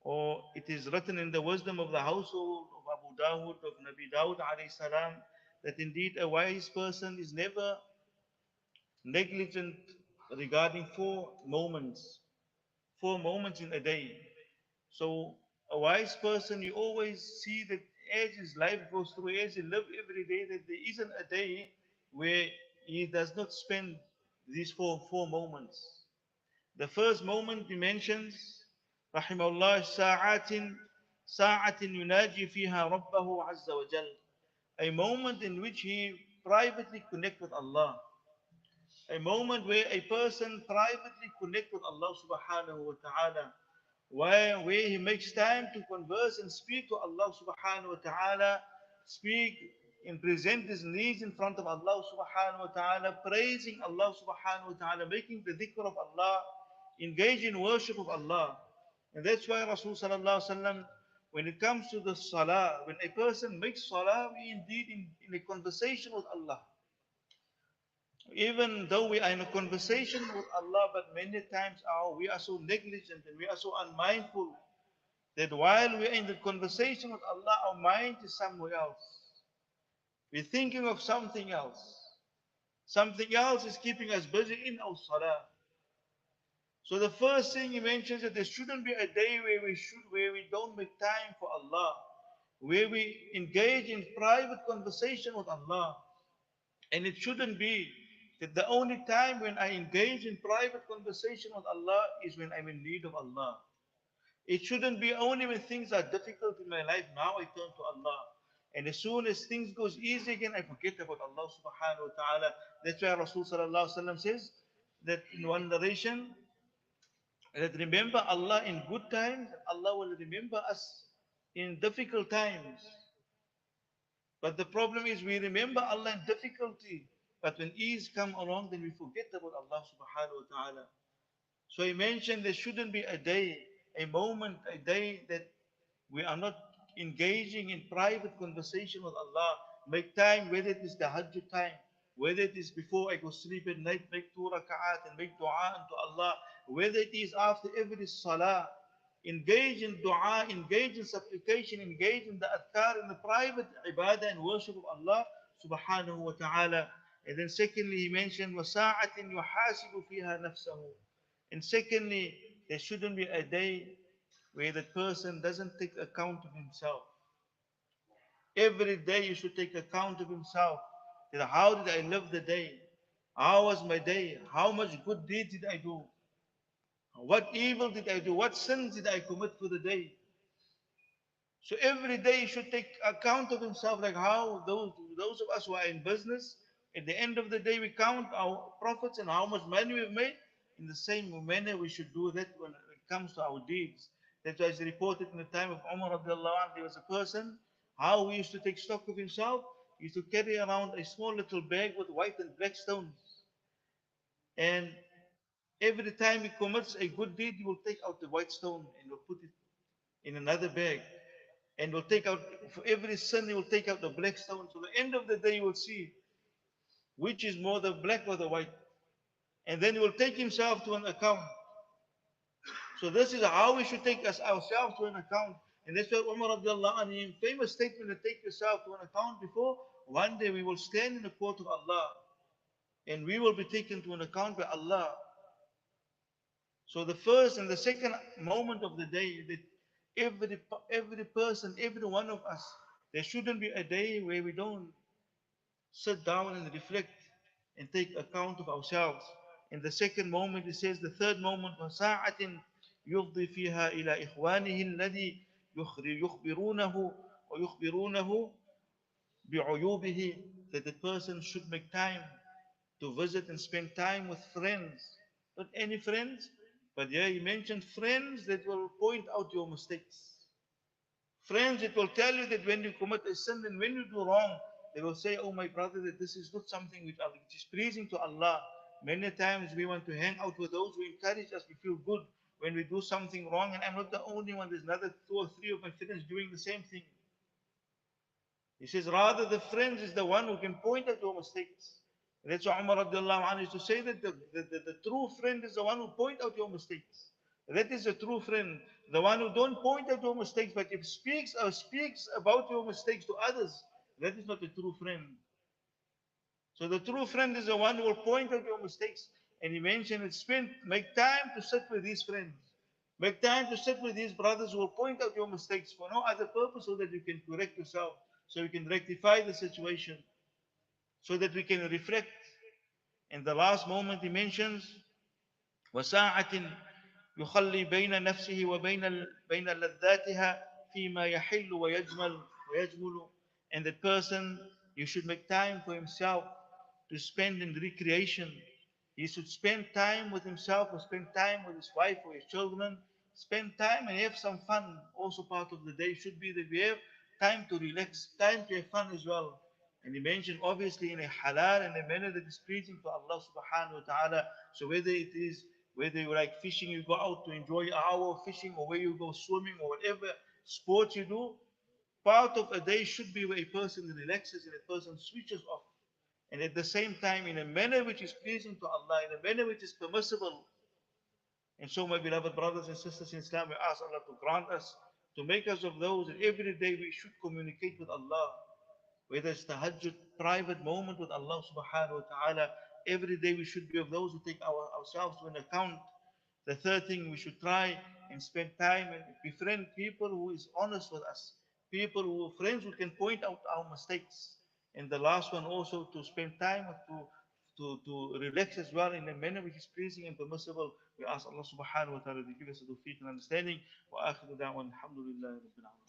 Or it is written in the wisdom of the household of Abu Dawud, of Nabi Dawud alayhi salam, that indeed a wise person is never negligent regarding 4 moments, 4 moments in a day. So a wise person, you always see that as his life goes through, as he lives every day, that there isn't a day where he does not spend these four moments. The first moment he mentions, rahimahullah, sa'atin yunaji fiha rabbahu azza wa jal. A moment in which he privately connect with Allah. A moment where a person privately connect with Allah subhanahu wa ta'ala. Where he makes time to converse and speak to Allah subhanahu wa ta'ala, speak and present his needs in front of Allah subhanahu wa ta'ala, praising Allah subhanahu wa ta'ala, making the dhikr of Allah, engage in worship of Allah. And that's why Rasul sallallahu alaihi wasallam, when it comes to the salah, when a person makes salah, we indeed in a conversation with Allah. Even though we are in a conversation with Allah, but many times we are so negligent and we are so unmindful that while we are in the conversation with Allah, our mind is somewhere else. We're thinking of something else. Something else is keeping us busy in our salah. So the first thing he mentions that there shouldn't be a day where we don't make time for Allah, where we engage in private conversation with Allah. And it shouldn't be that the only time when I engage in private conversation with Allah is when I'm in need of Allah. It shouldn't be only when things are difficult in my life, now I turn to Allah. And as soon as things goes easy again, I forget about Allah subhanahu wa ta'ala. That's why Rasul sallallahu alaihi wasallam says that in one narration, that remember Allah in good times, and Allah will remember us in difficult times. But the problem is we remember Allah in difficulty, but when ease come along, then we forget about Allah subhanahu wa ta'ala. So he mentioned there shouldn't be a day, a moment, a day that we are not engaging in private conversation with Allah. Make time, whether it is the Hajj time, whether it is before I go sleep at night, make 2 raka'at and make dua unto Allah, whether it is after every salah, engage in dua, engage in supplication, engage in the adhkar, in the private ibadah and worship of Allah subhanahu wa ta'ala. And then secondly, he mentioned, وَسَاعَةٍ يُحَاسِبُ فِيهَا نَفْسَهُ. And secondly, there shouldn't be a day where that person doesn't take account of himself. Every day you should take account of himself. That how did I live the day? How was my day? How much good deed did I do? What evil did I do? What sins did I commit for the day? So every day you should take account of himself, like how those of us who are in business, at the end of the day we count our profits and how much money we've made. In the same manner we should do that when it comes to our deeds. That's why it's reported in the time of Umar radiallahu anh, there was a person, how he used to take stock of himself, he used to carry around a small little bag with white and black stones. And every time he commits a good deed, he will take out the white stone and will put it in another bag. And will take out, for every sin, he will take out the black stone. So the end of the day, you will see which is more, the black or the white. And then he will take himself to an account. So this is how we should take ourselves to an account. And that's why Umar radiallahu anhu, famous statement, to take yourself to an account before, one day we will stand in the court of Allah. And we will be taken to an account by Allah. So the first and the second moment of the day, that every person, every one of us, there shouldn't be a day where we don't sit down and reflect and take account of ourselves. In the second moment, it says, the third moment, وَسَاعَةٍ يُفْضِي فِيهَا إِلَى إِخْوَانِهِ الَّذِي يُخْبِرُونَهُ وَيُخْبِرُونَهُ بِعُيُوبِهِ, that the person should make time to visit and spend time with friends. Not any friends, but here he mentioned friends that will point out your mistakes. Friends that will tell you that when you commit a sin and when you do wrong, they will say, oh my brother, that this is not something which is pleasing to Allah. Many times we want to hang out with those who encourage us. We feel good when we do something wrong, and I'm not the only one. There's another 2 or 3 of my friends doing the same thing. He says, rather the friend is the one who can point out your mistakes. That's why Umar radiallahu anhu used to say that the true friend is the one who point out your mistakes. That is a true friend. The one who don't point out your mistakes, but if speaks about your mistakes to others, that is not a true friend. So the true friend is the one who will point out your mistakes. And he mentioned it, make time to sit with these friends. Make time to sit with these brothers who will point out your mistakes for no other purpose so that you can correct yourself, so you can rectify the situation, so that we can reflect. In the last moment he mentions, وساعة يخلي بين نفسه وبين بين لذاتها فيما يحل ويجمل. And that person, you should make time for himself to spend in recreation. He should spend time with himself, or spend time with his wife or his children. Spend time and have some fun. Also part of the day should be that we have time to relax, time to have fun as well. And he mentioned obviously in a halal and a manner that is pleasing to Allah subhanahu wa ta'ala. So whether you like fishing, you go out to enjoy an hour of fishing, or where you go swimming, or whatever sport you do, part of a day should be where a person relaxes and a person switches off. And at the same time, in a manner which is pleasing to Allah, in a manner which is permissible. And so, my beloved brothers and sisters in Islam, we ask Allah to grant us, to make us of those that every day we should communicate with Allah. Whether it's tahajjud, private moment with Allah subhanahu wa ta'ala, every day we should be of those who take ourselves to an account. The third thing, we should try and spend time and befriend people who is honest with us, people who friends who can point out our mistakes. And the last one also, to spend time to relax as well in a manner which is pleasing and permissible. We ask Allah subhanahu wa ta'ala to give us the tawfiq and understanding. Wa akhiru da'wan alhamdulillah rabbil alamin.